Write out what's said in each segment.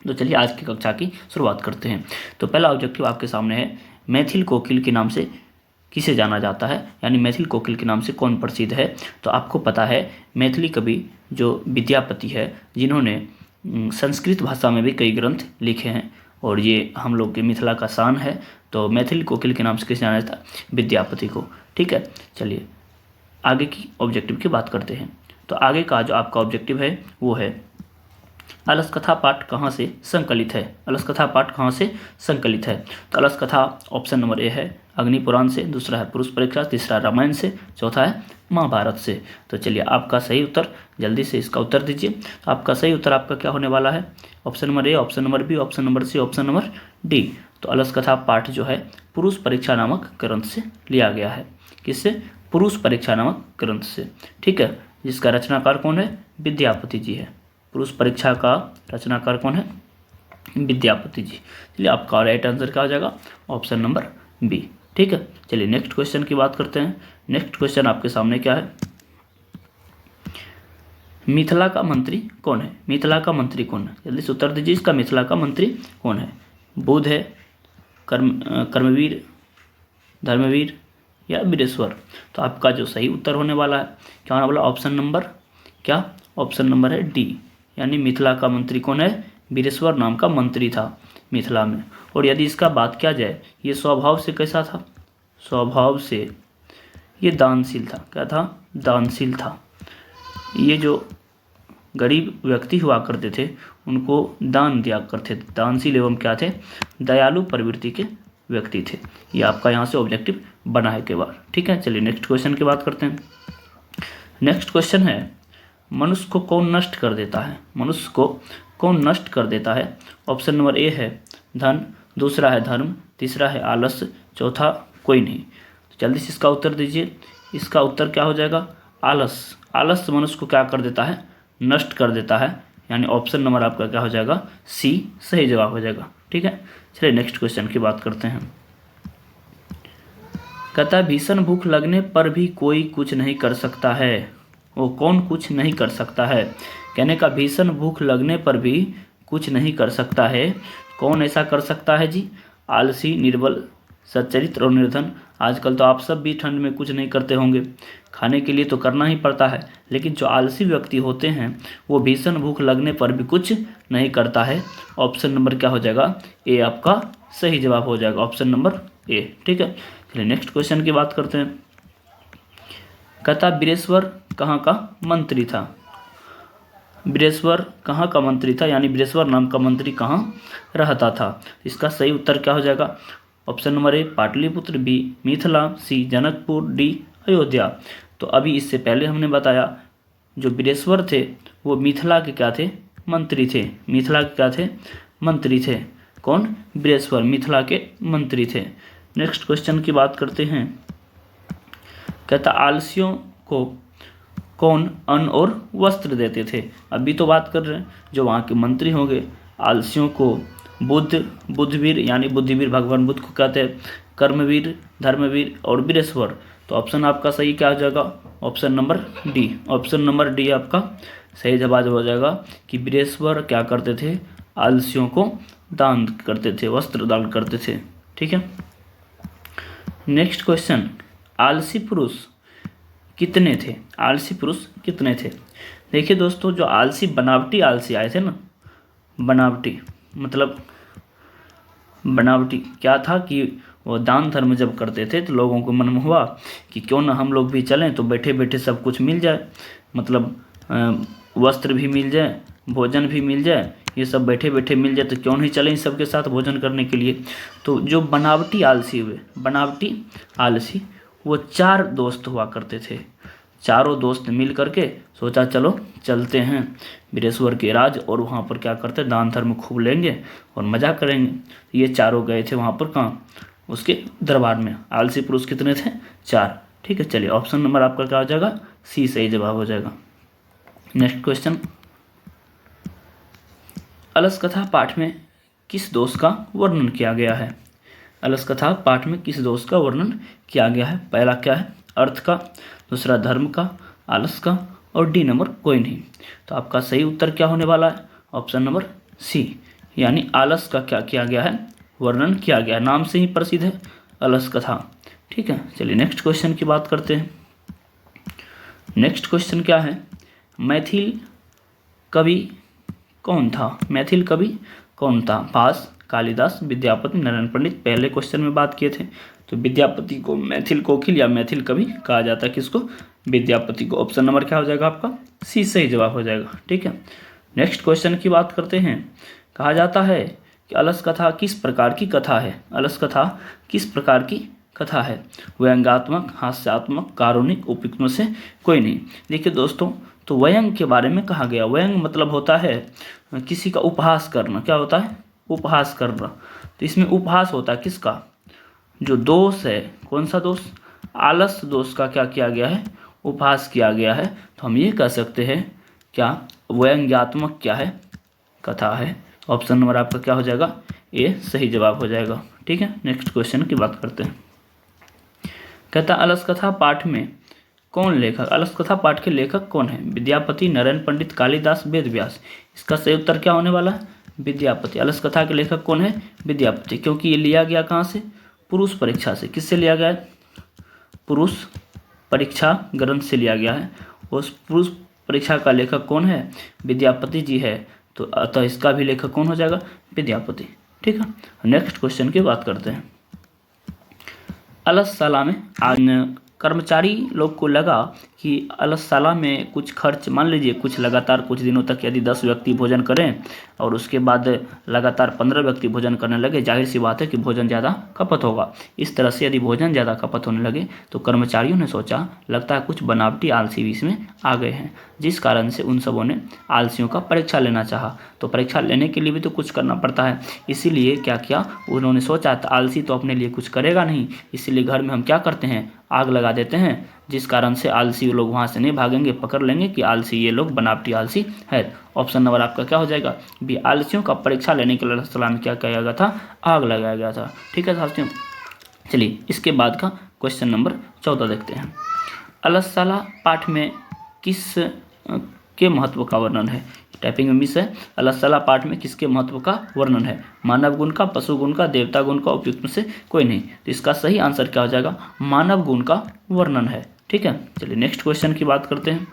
तो चलिए आज की कक्षा की शुरुआत करते हैं। तो पहला ऑब्जेक्टिव आपके सामने है, मैथिल कोकिल के नाम से किसे जाना जाता है, यानी मैथिल कोकिल के नाम से कौन प्रसिद्ध है। तो आपको पता है मैथिली कवि जो विद्यापति है, जिन्होंने संस्कृत भाषा में भी कई ग्रंथ लिखे हैं और ये हम लोग के मिथिला का शान है। तो मैथिल कोकिल के नाम से किसे जाना जाता है, विद्यापति को। ठीक है, चलिए आगे की ऑब्जेक्टिव की बात करते हैं। तो आगे का जो आपका ऑब्जेक्टिव है वो है, अलस कथा पाठ कहाँ से संकलित है। अलस कथा पाठ कहाँ से संकलित है। तो अलस कथा ऑप्शन नंबर ए है अग्नि पुराण से, दूसरा है पुरुष परीक्षा, तीसरा रामायण से, चौथा है महाभारत से। तो चलिए आपका सही उत्तर, जल्दी से इसका उत्तर दीजिए। तो आपका सही उत्तर आपका क्या होने वाला है, option number A, option number B, option number C, option number D. तो अलस कथा पाठ जो है पुरुष परीक्षा नामक ग्रंथ से लिया गया है। किससे, पुरुष परीक्षा नामक ग्रंथ से। ठीक है, जिसका रचनाकार कौन है, विद्यापति जी है। पुरुष परीक्षा का रचनाकार कौन है, विद्यापति जी। चलिए आपका राइट आंसर क्या हो जाएगा, ऑप्शन नंबर बी। ठीक है, चलिए नेक्स्ट क्वेश्चन की बात करते हैं। नेक्स्ट क्वेश्चन आपके सामने क्या है, मिथिला का मंत्री कौन है। मिथिला का मंत्री कौन है, जल्दी से उत्तर दीजिए इसका, मिथिला का मंत्री कौन है। बुध है, कर्मवीर, धर्मवीर या वीरेश्वर। तो आपका जो सही उत्तर होने वाला है क्या होने वाला, ऑप्शन नंबर क्या, ऑप्शन नंबर है डी, यानी मिथिला का मंत्री कौन है, वीरेश्वर नाम का मंत्री था मिथिला में। और यदि इसका बात किया जाए, ये स्वभाव से कैसा था, स्वभाव से ये दानशील था। क्या था, दानशील था। ये जो गरीब व्यक्ति हुआ करते थे उनको दान दिया करते थे। दानशील एवं क्या थे, दयालु प्रवृत्ति के व्यक्ति थे। ये आपका यहाँ से ऑब्जेक्टिव बना है के बाद। ठीक है, चलिए नेक्स्ट क्वेश्चन की बात करते हैं। नेक्स्ट क्वेश्चन है, मनुष्य को कौन नष्ट कर देता है। मनुष्य को कौन नष्ट कर देता है। ऑप्शन नंबर ए है धन, दूसरा है धर्म, तीसरा है आलस्य, चौथा कोई नहीं। तो जल्दी से इसका उत्तर दीजिए। इसका उत्तर क्या हो जाएगा, आलस्य। आलस्य मनुष्य को क्या कर देता है, नष्ट कर देता है, यानी ऑप्शन नंबर आपका क्या हो जाएगा, सी सही जवाब हो जाएगा। ठीक है, चलिए नेक्स्ट क्वेश्चन की बात करते हैं। कहता भीषण भूख लगने पर भी कोई कुछ नहीं कर सकता है। वो कौन कुछ नहीं कर सकता है, कहने का भीषण भूख लगने पर भी कुछ नहीं कर सकता है। कौन ऐसा कर सकता है जी, आलसी, निर्बल, सच्चरित्र और निर्धन। आजकल तो आप सब भी ठंड में कुछ नहीं करते होंगे, खाने के लिए तो करना ही पड़ता है, लेकिन जो आलसी व्यक्ति होते हैं वो भीषण भूख लगने पर भी कुछ नहीं करता है। ऑप्शन नंबर क्या हो जाएगा, ए आपका सही जवाब हो जाएगा, ऑप्शन नंबर ए। ठीक है, चलिए नेक्स्ट क्वेश्चन की बात करते हैं। कहता वीरेश्वर कहाँ का मंत्री था। वीरेश्वर कहाँ का मंत्री था, यानी वीरेश्वर नाम का मंत्री कहाँ रहता था। इसका सही उत्तर क्या हो जाएगा, option number A Pataliputra, B Mithila, C Janakpur, D Ayodhya. तो अभी इससे पहले हमने बताया जो वीरेश्वर थे वो मिथिला के क्या थे, मंत्री थे। मिथिला के क्या थे, मंत्री थे। कौन, वीरेश्वर मिथिला के मंत्री थे। नेक्स्ट क्वेश्चन की बात करते हैं। कहता आलसियों को कौन अन्न और वस्त्र देते थे। अभी तो बात कर रहे हैं जो वहाँ के मंत्री होंगे। आलसियों को बुद्धवीर यानी बुद्धिवीर भगवान बुद्ध को कहते हैं, कर्मवीर, धर्मवीर और वीरेश्वर। तो ऑप्शन आपका सही क्या हो जाएगा, option number D. Option number D आपका सही जवाब हो जाएगा कि वीरेश्वर क्या करते थे, आलसियों को दान करते थे, वस्त्र दान करते थे। ठीक है, नेक्स्ट क्वेश्चन, आलसी पुरुष कितने थे। आलसी पुरुष कितने थे। देखिए दोस्तों, जो आलसी बनावटी आलसी आए थे ना, बनावटी मतलब बनावटी क्या था कि वो दान धर्म जब करते थे तो लोगों को मन में हुआ कि क्यों ना हम लोग भी चलें, तो बैठे बैठे सब कुछ मिल जाए, मतलब वस्त्र भी मिल जाए, भोजन भी मिल जाए, ये सब बैठे बैठे मिल जाए, तो क्यों नहीं चलें इस सबके साथ भोजन करने के लिए। तो जो बनावटी आलसी हुए, बनावटी आलसी, वो 4 दोस्त हुआ करते थे। चारों दोस्त मिल करके सोचा चलो चलते हैं वीरेश्वर के राज, और वहाँ पर क्या करते, दान धर्म खूब लेंगे और मज़ा करेंगे। ये चारों गए थे वहाँ पर, कहाँ, उसके दरबार में। आलसी पुरुष कितने थे, 4। ठीक है, चलिए ऑप्शन नंबर आपका क्या हो जाएगा, सी सही जवाब हो जाएगा। नेक्स्ट क्वेश्चन, अलस कथा पाठ में किस दोष का वर्णन किया गया है। अलस कथा पाठ में किस दोष का वर्णन किया गया है। पहला क्या है, अर्थ का, दूसरा धर्म का, आलस का, और डी नंबर कोई नहीं। तो आपका सही उत्तर क्या होने वाला है, ऑप्शन नंबर सी, यानी आलस का क्या किया गया है, वर्णन किया गया है। नाम से ही प्रसिद्ध है अलस कथा। ठीक है, चलिए नेक्स्ट क्वेश्चन की बात करते हैं। नेक्स्ट क्वेश्चन क्या है, मैथिल कवि कौन था? मैथिल कवि कौन था? भास, कालिदास, विद्यापति, नारायण पंडित। पहले क्वेश्चन में बात किए थे, तो विद्यापति को मैथिल कोकिल या मैथिल कवि कहा जाता है। किसको? विद्यापति को। ऑप्शन नंबर क्या हो जाएगा आपका? सी सही जवाब हो जाएगा। ठीक है, नेक्स्ट क्वेश्चन की बात करते हैं। कहा जाता है कि अलस कथा किस प्रकार की कथा है? अलस कथा किस प्रकार की कथा है? व्यंग्यात्मक, हास्यात्मक, कारुणिक, उपयुक्त में से कोई नहीं। देखिए दोस्तों, तो व्यंग के बारे में कहा गया। व्यंग मतलब होता है किसी का उपहास करना। क्या होता है? उपहास करना। तो इसमें उपहास होता है किसका? जो दोष है, कौन सा दोष? आलस दोष का क्या किया गया है? उपहास किया गया है। तो हम ये कह सकते हैं क्या व्यंग्यात्मक क्या है? कथा है। ऑप्शन नंबर आपका क्या हो जाएगा? ए सही जवाब हो जाएगा। ठीक है, नेक्स्ट क्वेश्चन की बात करते हैं। कहता अलस कथा पाठ में कौन लेखक? अलस कथा पाठ के लेखक कौन है? विद्यापति, नारायण पंडित, कालिदास, वेद व्यास। इसका सही उत्तर क्या होने वाला है? विद्यापति। अलस कथा के लेखक कौन है? विद्यापति। क्योंकि ये लिया गया कहाँ से? पुरुष परीक्षा से। किससे लिया गया है? पुरुष परीक्षा ग्रंथ से लिया गया है। उस पुरुष परीक्षा का लेखक कौन है? विद्यापति जी है। तो अतः इसका भी लेखक कौन हो जाएगा? विद्यापति। ठीक है, नेक्स्ट क्वेश्चन की बात करते हैं। अलसशाला में कर्मचारी लोग को लगा कि अलसशाला में कुछ खर्च, मान लीजिए कुछ लगातार कुछ दिनों तक यदि 10 व्यक्ति भोजन करें और उसके बाद लगातार 15 व्यक्ति भोजन करने लगे, जाहिर सी बात है कि भोजन ज़्यादा खपत होगा। इस तरह से यदि भोजन ज़्यादा खपत होने लगे तो कर्मचारियों ने सोचा लगता है कुछ बनावटी आलसी भी इसमें आ गए हैं, जिस कारण से उन सबों ने आलसियों का परीक्षा लेना चाहा। तो परीक्षा लेने के लिए भी तो कुछ करना पड़ता है, इसीलिए क्या किया उन्होंने सोचा आलसी तो अपने लिए कुछ करेगा नहीं, इसीलिए घर में हम क्या करते हैं, आग लगा देते हैं, जिस कारण से आलसी लोग वहाँ से नहीं भागेंगे, पकड़ लेंगे कि आलसी ये लोग बनावटी आलसी है। ऑप्शन नंबर आपका क्या हो जाएगा? बी। आलसियों का परीक्षा लेने के लिए अलसशाला में क्या किया गया था? आग लगाया गया था। ठीक है साथियों, चलिए इसके बाद का क्वेश्चन नंबर 14 देखते हैं। अलसशाला पाठ में किस के महत्व का वर्णन है? टाइपिंग में मिस है। अलसशाला पाठ में किसके महत्व का वर्णन है? मानव गुण का, पशु गुण का, देवता गुण का, उपयुक्त में से कोई नहीं। तो इसका सही आंसर क्या हो जाएगा? मानव गुण का वर्णन है। ठीक है, चलिए नेक्स्ट क्वेश्चन की बात करते हैं।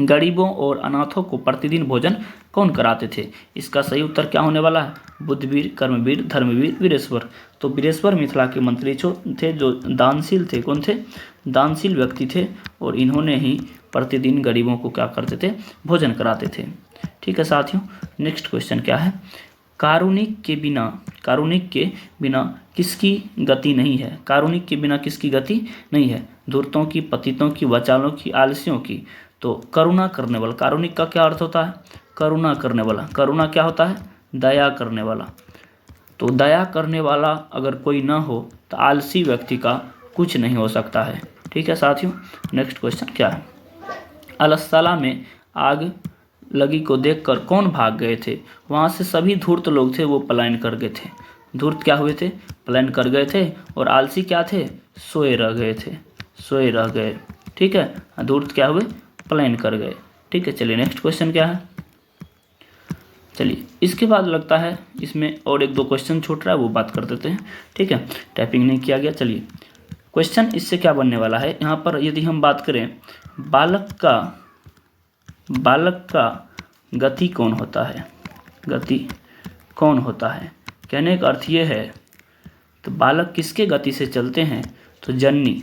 गरीबों और अनाथों को प्रतिदिन भोजन कौन कराते थे? इसका सही उत्तर क्या होने वाला है? बुद्धवीर, कर्मवीर, धर्मवीर, वीरेश्वर। तो वीरेश्वर मिथिला के मंत्री थे जो दानशील थे। कौन थे? दानशील व्यक्ति थे, और इन्होंने ही प्रतिदिन गरीबों को क्या करते थे? भोजन कराते थे। ठीक है साथियों, नेक्स्ट क्वेश्चन क्या है? कारुणिक के बिना किसकी गति नहीं है? कारुणिक के बिना किसकी गति नहीं है? धूर्तों की, पतितों की, वाचालों की, आलसियों की। तो करुणा करने वाला। कारुणिक का क्या अर्थ होता है? करुणा करने वाला। करुणा क्या होता है? दया करने वाला। तो दया करने वाला अगर कोई ना हो तो आलसी व्यक्ति का कुछ नहीं हो सकता है। ठीक है साथियों, नेक्स्ट क्वेश्चन क्या है? अलसशाला में आग लगी को देखकर कौन भाग गए थे? वहाँ से सभी धूर्त लोग थे वो पलायन कर गए थे। धूर्त क्या हुए थे? पलायन कर गए थे। और आलसी क्या थे? सोए रह गए थे। सोए रह गए। ठीक है, धूर्त क्या हुए? पलायन कर गए। ठीक है, चलिए नेक्स्ट क्वेश्चन क्या है? चलिए इसके बाद लगता है इसमें और एक दो क्वेश्चन छूट रहा है, वो बात कर देते हैं। ठीक है, टाइपिंग नहीं किया गया। चलिए क्वेश्चन इससे क्या बनने वाला है, यहाँ पर यदि हम बात करें बालक का गति कौन होता है? गति कौन होता है? कहने का अर्थ ये है तो बालक किसके गति से चलते हैं? तो जननी।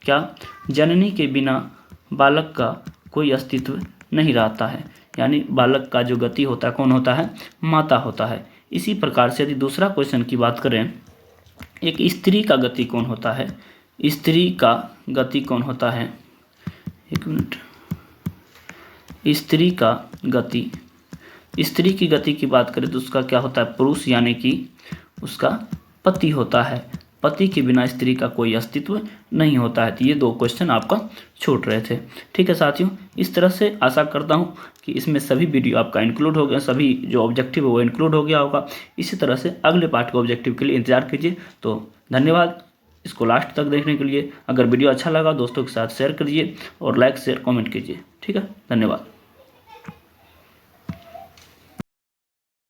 क्या? जननी के बिना बालक का कोई अस्तित्व नहीं रहता है, यानी बालक का जो गति होता है कौन होता है? माता होता है। इसी प्रकार से यदि दूसरा क्वेश्चन की बात करें, एक स्त्री का गति कौन होता है? स्त्री का गति कौन होता है? एक मिनट। स्त्री का गति, स्त्री की गति की बात करें तो उसका क्या होता है? पुरुष, यानी कि उसका पति होता है। पति के बिना स्त्री का कोई अस्तित्व नहीं होता है। तो ये दो क्वेश्चन आपका छूट रहे थे। ठीक है साथियों, इस तरह से आशा करता हूँ कि इसमें सभी वीडियो आपका इंक्लूड हो गया, सभी जो ऑब्जेक्टिव है वो इंक्लूड हो गया होगा। इसी तरह से अगले पार्ट के ऑब्जेक्टिव के लिए इंतजार कीजिए। तो धन्यवाद इसको लास्ट तक देखने के लिए। अगर वीडियो अच्छा लगा दोस्तों के साथ शेयर करिए और लाइक शेयर कमेंट कीजिए। ठीक है, धन्यवाद।